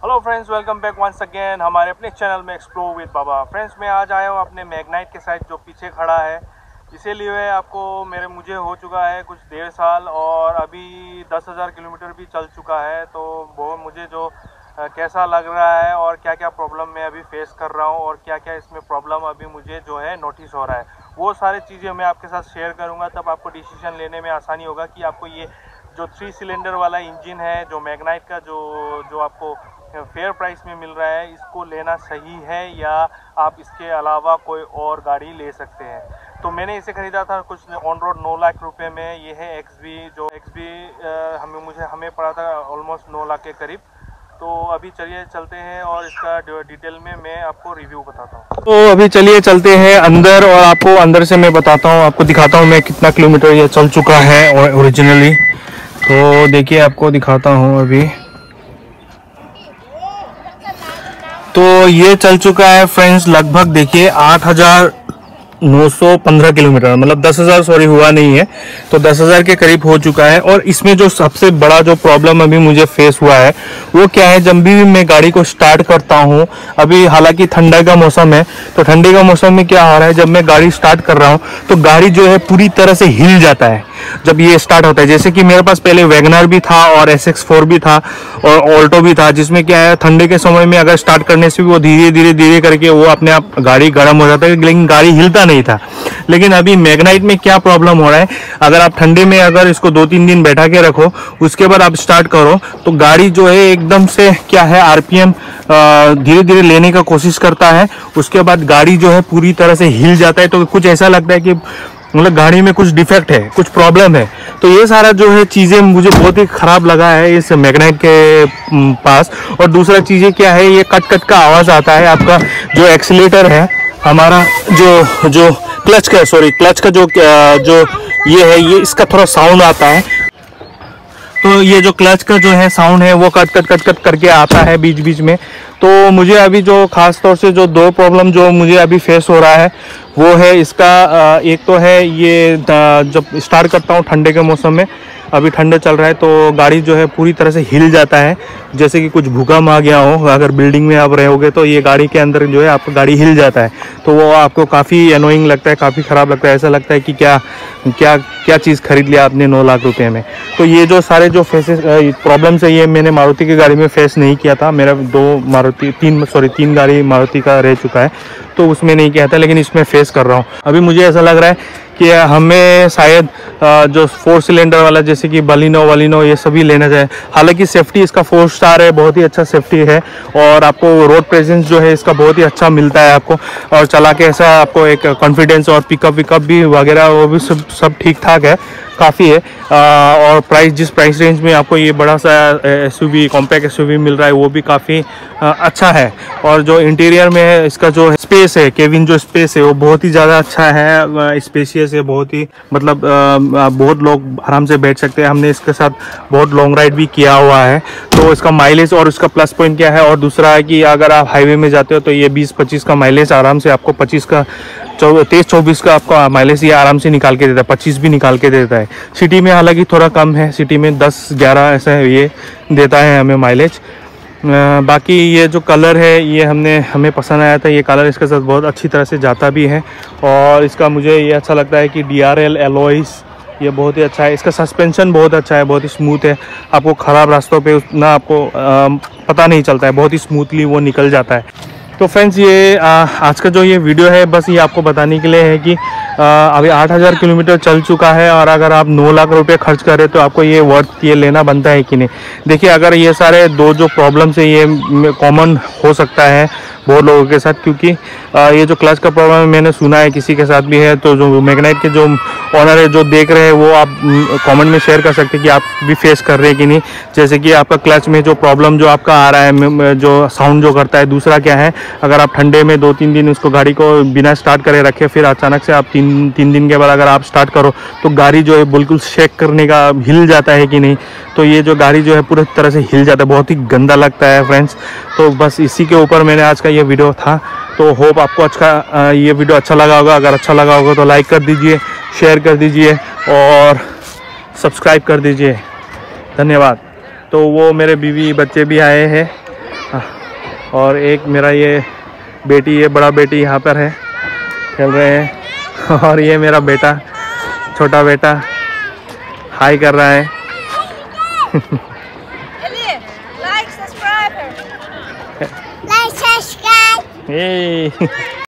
Hello friends, welcome back once again हमारे अपने channel में एक्सप्लोर विद बाबा। फ्रेंड्स, मैं आज आया हूँ अपने मैग्नाइट के साथ जो पीछे खड़ा है। इसीलिए आपको मुझे हो चुका है कुछ 1.5 साल और अभी 10,000 किलोमीटर भी चल चुका है। तो वो मुझे जो कैसा लग रहा है और क्या क्या प्रॉब्लम मैं अभी फेस कर रहा हूँ और क्या क्या इसमें प्रॉब्लम अभी मुझे जो है नोटिस हो रहा है, वो सारी चीज़ें मैं आपके साथ शेयर करूँगा। तब आपको डिसीजन लेने में आसानी होगा कि आपको ये जो 3 सिलेंडर वाला इंजन है जो मैग्नाइट का जो आपको फेयर प्राइस में मिल रहा है, इसको लेना सही है या आप इसके अलावा कोई और गाड़ी ले सकते हैं। तो मैंने इसे ख़रीदा था कुछ ऑन रोड 9 लाख रुपए में। ये है XB, जो XB हमें पड़ा था ऑलमोस्ट 9 लाख के करीब। तो अभी चलिए चलते हैं और इसका डिटेल में मैं आपको रिव्यू बताता हूँ। तो अभी चलिए चलते हैं अंदर और आपको अंदर से मैं बताता हूँ, आपको दिखाता हूँ मैं कितना किलोमीटर ये चल चुका है ओरिजिनली। तो देखिए आपको दिखाता हूँ अभी। तो ये चल चुका है फ्रेंड्स लगभग देखिए 8,915 किलोमीटर, मतलब 10,000 सॉरी हुआ नहीं है, तो 10,000 के करीब हो चुका है। और इसमें जो सबसे बड़ा जो प्रॉब्लम अभी मुझे फेस हुआ है वो क्या है, जब भी मैं गाड़ी को स्टार्ट करता हूँ, अभी हालांकि ठंडा का मौसम है, तो ठंडे का मौसम में क्या हो रहा है, जब मैं गाड़ी स्टार्ट कर रहा हूँ तो गाड़ी जो है पूरी तरह से हिल जाता है जब ये स्टार्ट होता है। जैसे कि मेरे पास पहले वैगनर भी था और SX4 भी था और ऑल्टो भी था, जिसमें क्या है ठंडे के समय में अगर स्टार्ट करने से भी वो धीरे धीरे करके वो अपने आप गाड़ी गर्म हो जाता है, लेकिन गाड़ी हिलता नहीं था। लेकिन अभी मैग्नाइट में क्या प्रॉब्लम हो रहा है, अगर आप ठंडे में अगर इसको 2-3 दिन बैठा के रखो, उसके बाद आप स्टार्ट करो तो गाड़ी जो है एकदम से क्या है RPM धीरे धीरे लेने का कोशिश करता है। उसके बाद गाड़ी जो है पूरी तरह से हिल जाता है। तो कुछ ऐसा लगता है कि मतलब गाड़ी में कुछ डिफेक्ट है, कुछ प्रॉब्लम है। तो ये सारा जो है चीज़ें मुझे बहुत ही ख़राब लगा है इस मैग्नाइट के पास। और दूसरा चीज़ें क्या है, ये कट कट का आवाज़ आता है। आपका जो एक्सीलेटर है हमारा, जो क्लच का जो ये है, ये इसका थोड़ा साउंड आता है। तो ये जो क्लच का जो है साउंड है वो कट करके आता है बीच बीच में। तो मुझे अभी जो खास तौर से जो 2 प्रॉब्लम जो मुझे अभी फेस हो रहा है वो है इसका एक तो है ये जब स्टार्ट करता हूँ ठंडे के मौसम में, अभी ठंडे चल रहा है तो गाड़ी जो है पूरी तरह से हिल जाता है, जैसे कि कुछ भूकंप आ गया हो। अगर बिल्डिंग में आप रहोगे तो ये गाड़ी के अंदर जो है आपका गाड़ी हिल जाता है, तो वो आपको काफ़ी एनोइंग लगता है, काफ़ी ख़राब लगता है। ऐसा लगता है कि क्या चीज़ खरीद लिया आपने 9 लाख रुपए में। तो ये जो सारे जो प्रॉब्लम्स है, ये मैंने मारुति की गाड़ी में फेस नहीं किया था। मेरा 3 गाड़ी मारुति का रह चुका है, तो उसमें नहीं किया था, लेकिन इसमें फेस कर रहा हूँ। अभी मुझे ऐसा लग रहा है कि हमें शायद जो 4 सिलेंडर वाला जैसे कि बलिनो ये सभी लेना चाहिए। हालांकि सेफ्टी इसका 4 स्टार है, बहुत ही अच्छा सेफ्टी है और आपको रोड प्रेजेंस जो है इसका बहुत ही अच्छा मिलता है आपको। और चला के ऐसा आपको एक कॉन्फिडेंस और पिकअप भी वगैरह वो भी सब ठीक ठाक है, काफ़ी है। और जिस प्राइस रेंज में आपको ये बड़ा सा SUV कॉम्पैक्ट SUV मिल रहा है वो भी काफ़ी अच्छा है। और जो इंटीरियर में है इसका जो स्पेस है, केबिन जो स्पेस है वो बहुत ही ज़्यादा अच्छा है, स्पेशियस है, बहुत ही मतलब बहुत लोग आराम से बैठ सकते हैं। हमने इसके साथ बहुत लॉन्ग राइड भी किया हुआ है। तो इसका माइलेज और इसका प्लस पॉइंट क्या है, और दूसरा है कि अगर आप हाईवे में जाते हो तो ये 20-25 का माइलेज आराम से आपको 23-24 का आपका माइलेज ये आराम से निकाल के देता है, 25 भी निकाल के देता है। सिटी में हालांकि थोड़ा कम है, सिटी में 10-11 ऐसा ये देता है हमें माइलेज। बाकी ये जो कलर है ये हमें पसंद आया था, ये कलर इसके साथ बहुत अच्छी तरह से जाता भी है। और इसका मुझे ये अच्छा लगता है कि DRL एलॉयज ये बहुत ही अच्छा है। इसका सस्पेंशन बहुत अच्छा है, बहुत ही स्मूथ है, आपको ख़राब रास्तों पे उतना आपको पता नहीं चलता है, बहुत ही स्मूथली वो निकल जाता है। तो फ्रेंड्स, ये आज का जो ये वीडियो है बस ये आपको बताने के लिए है कि अभी 8,000 किलोमीटर चल चुका है और अगर आप 9 लाख रुपए खर्च करें तो आपको ये वर्थ ये लेना बनता है कि नहीं। देखिए, अगर ये सारे 2 जो प्रॉब्लम्स है ये कॉमन हो सकता है बहुत लोगों के साथ, क्योंकि ये जो क्लच का प्रॉब्लम मैंने सुना है किसी के साथ भी है। तो जो मैग्नाइट के जो ऑनर है जो देख रहे हैं वो आप कमेंट में शेयर कर सकते हैं कि आप भी फेस कर रहे हैं कि नहीं। जैसे कि आपका क्लच में जो प्रॉब्लम जो आपका आ रहा है, जो साउंड जो करता है। दूसरा क्या है, अगर आप ठंडे में 2-3 दिन उसको गाड़ी को बिना स्टार्ट करे रखे, फिर अचानक से आप 3 दिन के बाद अगर आप स्टार्ट करो तो गाड़ी जो है बिल्कुल शेक करने का हिल जाता है कि नहीं। तो ये जो गाड़ी जो है पूरी तरह से हिल जाता है, बहुत ही गंदा लगता है फ्रेंड्स। तो बस इसी के ऊपर मैंने आज का ये वीडियो था। तो होप आपको ये वीडियो अच्छा लगा होगा। अगर अच्छा लगा होगा तो लाइक कर दीजिए, शेयर कर दीजिए और सब्सक्राइब कर दीजिए। धन्यवाद। तो वो मेरे बीवी बच्चे भी आए हैं और एक मेरा ये बेटी, ये बड़ा बेटी यहाँ पर है, खेल रहे हैं। और ये मेरा बेटा, छोटा बेटा हाई कर रहा है। Like, subscribe.